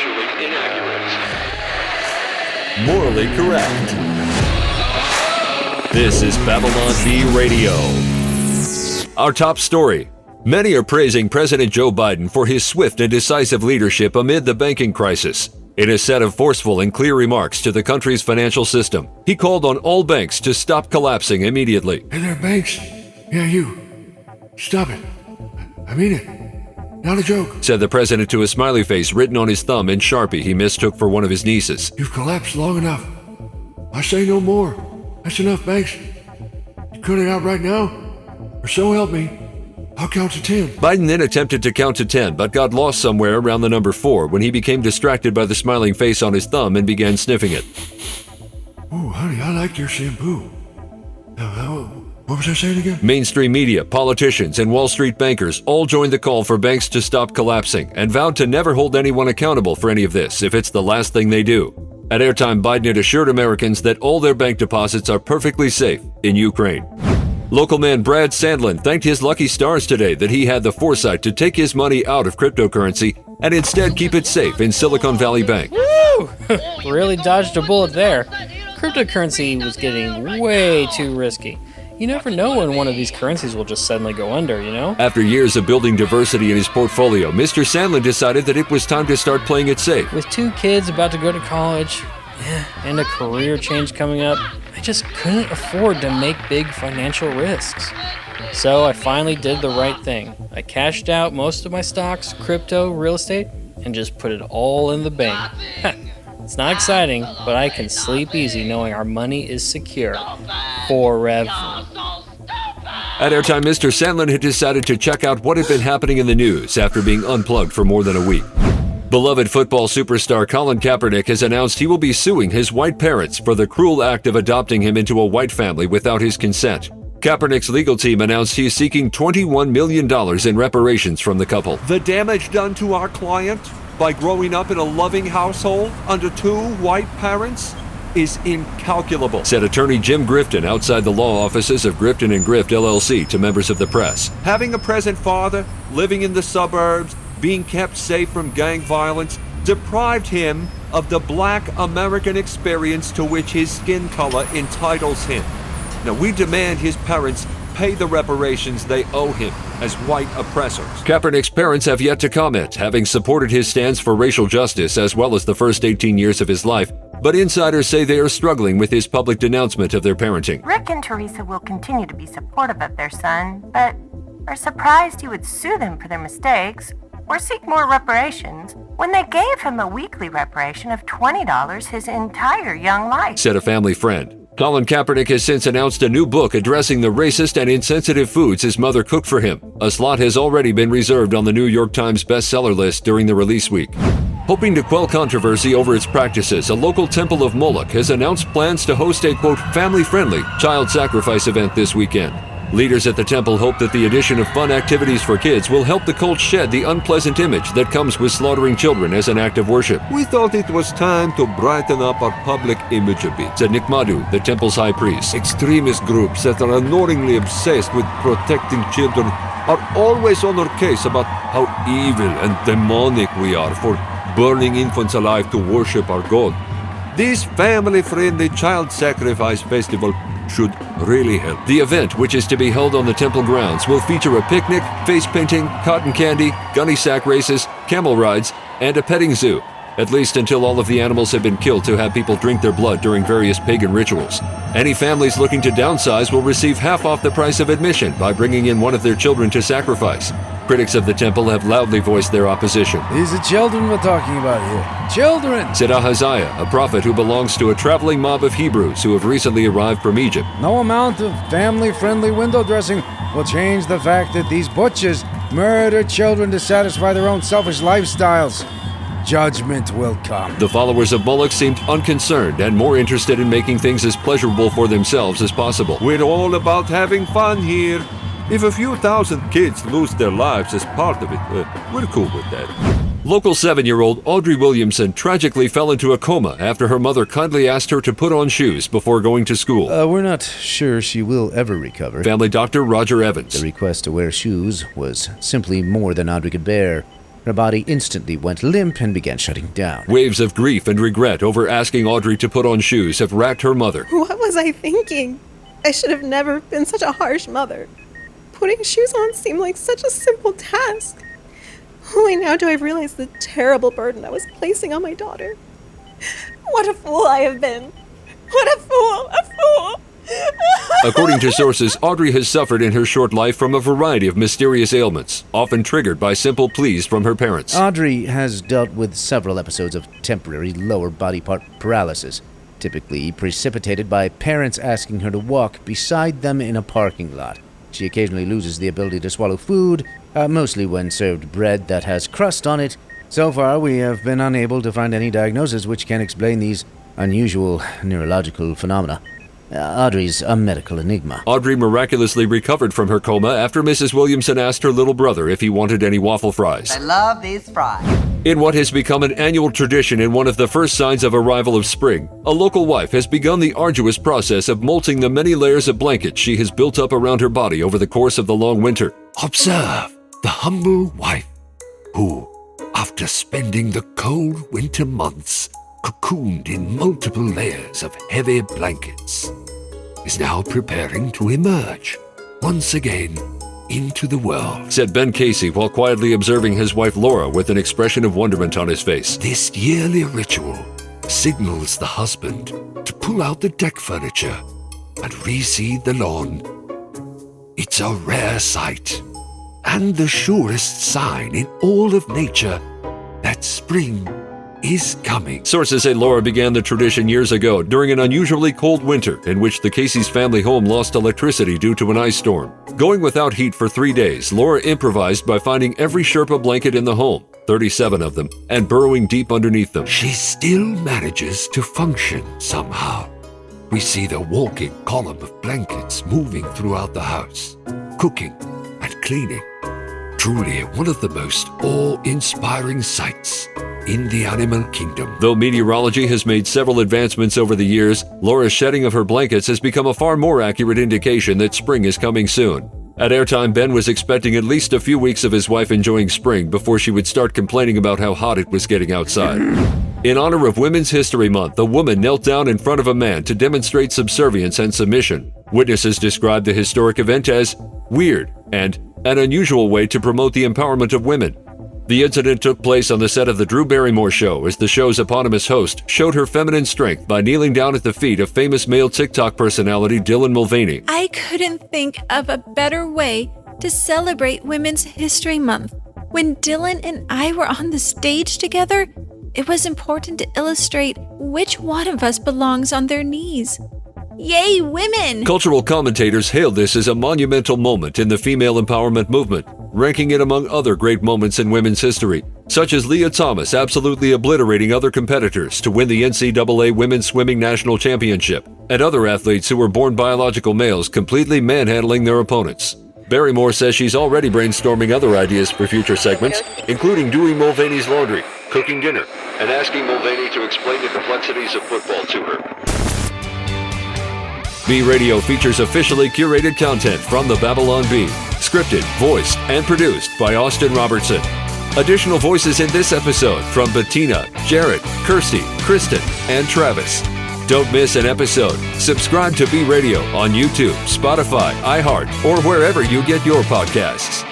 Factually inaccurate. Morally correct. This is Babylon Bee Radio. Our top story. Many are praising President Joe Biden for his swift and decisive leadership amid the banking crisis. In a set of forceful and clear remarks to the country's financial system, he called on all banks to stop collapsing immediately. Hey there, banks. Yeah, you. Stop it. I mean it. Not a joke, said the president to a smiley face written on his thumb in Sharpie he mistook for one of his nieces. You've collapsed long enough. I say no more. That's enough, banks. You cut it out right now, or so help me. I'll count to 10. Biden then attempted to count to 10, but got lost somewhere around the number 4 when he became distracted by the smiling face on his thumb and began sniffing it. Ooh, honey, I like your shampoo. What was I saying again? Mainstream media, politicians, and Wall Street bankers all joined the call for banks to stop collapsing and vowed to never hold anyone accountable for any of this if it's the last thing they do. At airtime, Biden had assured Americans that all their bank deposits are perfectly safe in Ukraine. Local man Brad Sandler thanked his lucky stars today that he had the foresight to take his money out of cryptocurrency and instead keep it safe in Silicon Valley Bank. Woo! Really dodged a bullet there. Cryptocurrency was getting way too risky. You never know when one of these currencies will just suddenly go under, you know? After years of building diversity in his portfolio, Mr. Sandler decided that it was time to start playing it safe. With 2 kids about to go to college, and a career change coming up, I just couldn't afford to make big financial risks. So I finally did the right thing. I cashed out most of my stocks, crypto, real estate, and just put it all in the bank. It's not exciting, but I can sleep easy knowing our money is secure. Forever. At airtime, Mr. Sandler had decided to check out what had been happening in the news after being unplugged for more than a week. Beloved football superstar Colin Kaepernick has announced he will be suing his white parents for the cruel act of adopting him into a white family without his consent. Kaepernick's legal team announced he is seeking $21 million in reparations from the couple. The damage done to our client by growing up in a loving household under 2 white parents is incalculable, said attorney Jim Grifton outside the law offices of Grifton & Grift LLC to members of the press. Having a present father, living in the suburbs, being kept safe from gang violence, deprived him of the Black American experience to which his skin color entitles him. Now, we demand his parents pay the reparations they owe him as white oppressors. Kaepernick's parents have yet to comment, having supported his stance for racial justice as well as the first 18 years of his life, but insiders say they are struggling with his public denouncement of their parenting. Rick and Teresa will continue to be supportive of their son, but are surprised he would sue them for their mistakes or seek more reparations when they gave him a weekly reparation of $20 his entire young life, said a family friend. Colin Kaepernick has since announced a new book addressing the racist and insensitive foods his mother cooked for him. A slot has already been reserved on the New York Times bestseller list during the release week. Hoping to quell controversy over its practices, a local temple of Moloch has announced plans to host a, quote, family-friendly child sacrifice event this weekend. Leaders at the temple hope that the addition of fun activities for kids will help the cult shed the unpleasant image that comes with slaughtering children as an act of worship. We thought it was time to brighten up our public image a bit, said Nick Madhu, the temple's high priest. Extremist groups that are annoyingly obsessed with protecting children are always on our case about how evil and demonic we are for burning infants alive to worship our God. This family-friendly child sacrifice festival should really help. The event, which is to be held on the temple grounds, will feature a picnic, face painting, cotton candy, gunny sack races, camel rides, and a petting zoo, at least until all of the animals have been killed to have people drink their blood during various pagan rituals. Any families looking to downsize will receive half off the price of admission by bringing in one of their children to sacrifice. Critics of the temple have loudly voiced their opposition. These are children we're talking about here. Children! Said Ahaziah, a prophet who belongs to a traveling mob of Hebrews who have recently arrived from Egypt. No amount of family-friendly window dressing will change the fact that these butchers murder children to satisfy their own selfish lifestyles. Judgment will come. The followers of Moloch seemed unconcerned and more interested in making things as pleasurable for themselves as possible. We're all about having fun here. If a few thousand kids lose their lives as part of it, we're cool with that. Local 7-year-old Audrey Williamson tragically fell into a coma after her mother kindly asked her to put on shoes before going to school. We're not sure she will ever recover. Family doctor Roger Evans. The request to wear shoes was simply more than Audrey could bear. Her body instantly went limp and began shutting down. Waves of grief and regret over asking Audrey to put on shoes have racked her mother. What was I thinking? I should have never been such a harsh mother. Putting shoes on seemed like such a simple task. Only now do I realize the terrible burden I was placing on my daughter. What a fool I have been. What a fool! A fool! According to sources, Audrey has suffered in her short life from a variety of mysterious ailments, often triggered by simple pleas from her parents. Audrey has dealt with several episodes of temporary lower body part paralysis, typically precipitated by parents asking her to walk beside them in a parking lot. She occasionally loses the ability to swallow food, mostly when served bread that has crust on it. So far, we have been unable to find any diagnosis which can explain these unusual neurological phenomena. Audrey's a medical enigma. Audrey miraculously recovered from her coma after Mrs. Williamson asked her little brother if he wanted any waffle fries. I love these fries. In what has become an annual tradition and one of the first signs of arrival of spring, a local wife has begun the arduous process of molting the many layers of blankets she has built up around her body over the course of the long winter. Observe the humble wife who, after spending the cold winter months cocooned in multiple layers of heavy blankets, is now preparing to emerge once again into the world, said Ben Casey while quietly observing his wife Laura with an expression of wonderment on his face. This yearly ritual signals the husband to pull out the deck furniture and reseed the lawn. It's a rare sight and the surest sign in all of nature that spring is coming. Sources say Laura began the tradition years ago during an unusually cold winter in which the Casey's family home lost electricity due to an ice storm. Going without heat for 3 days, Laura improvised by finding every Sherpa blanket in the home, 37 of them, and burrowing deep underneath them. She still manages to function somehow. We see the walking column of blankets moving throughout the house, cooking and cleaning. Truly one of the most awe-inspiring sights in the animal kingdom. Though meteorology has made several advancements over the years, Laura's shedding of her blankets has become a far more accurate indication that spring is coming soon. At airtime, Ben was expecting at least a few weeks of his wife enjoying spring before she would start complaining about how hot it was getting outside. In honor of Women's History Month, a woman knelt down in front of a man to demonstrate subservience and submission. Witnesses described the historic event as weird and an unusual way to promote the empowerment of women. The incident took place on the set of The Drew Barrymore Show as the show's eponymous host showed her feminine strength by kneeling down at the feet of famous male TikTok personality Dylan Mulvaney. I couldn't think of a better way to celebrate Women's History Month. When Dylan and I were on the stage together, it was important to illustrate which one of us belongs on their knees. Yay, women! Cultural commentators hailed this as a monumental moment in the female empowerment movement, ranking it among other great moments in women's history, such as Leah Thomas absolutely obliterating other competitors to win the NCAA Women's Swimming National Championship, and other athletes who were born biological males completely manhandling their opponents. Barrymore says she's already brainstorming other ideas for future segments, including doing Mulvaney's laundry, cooking dinner, and asking Mulvaney to explain the complexities of football to her. B Radio features officially curated content from the Babylon Bee, scripted, voiced, and produced by Austin Robertson. Additional voices in this episode from Bettina, Jarrett, Kirsty, Kristen, and Travis. Don't miss an episode. Subscribe to B Radio on YouTube, Spotify, iHeart, or wherever you get your podcasts.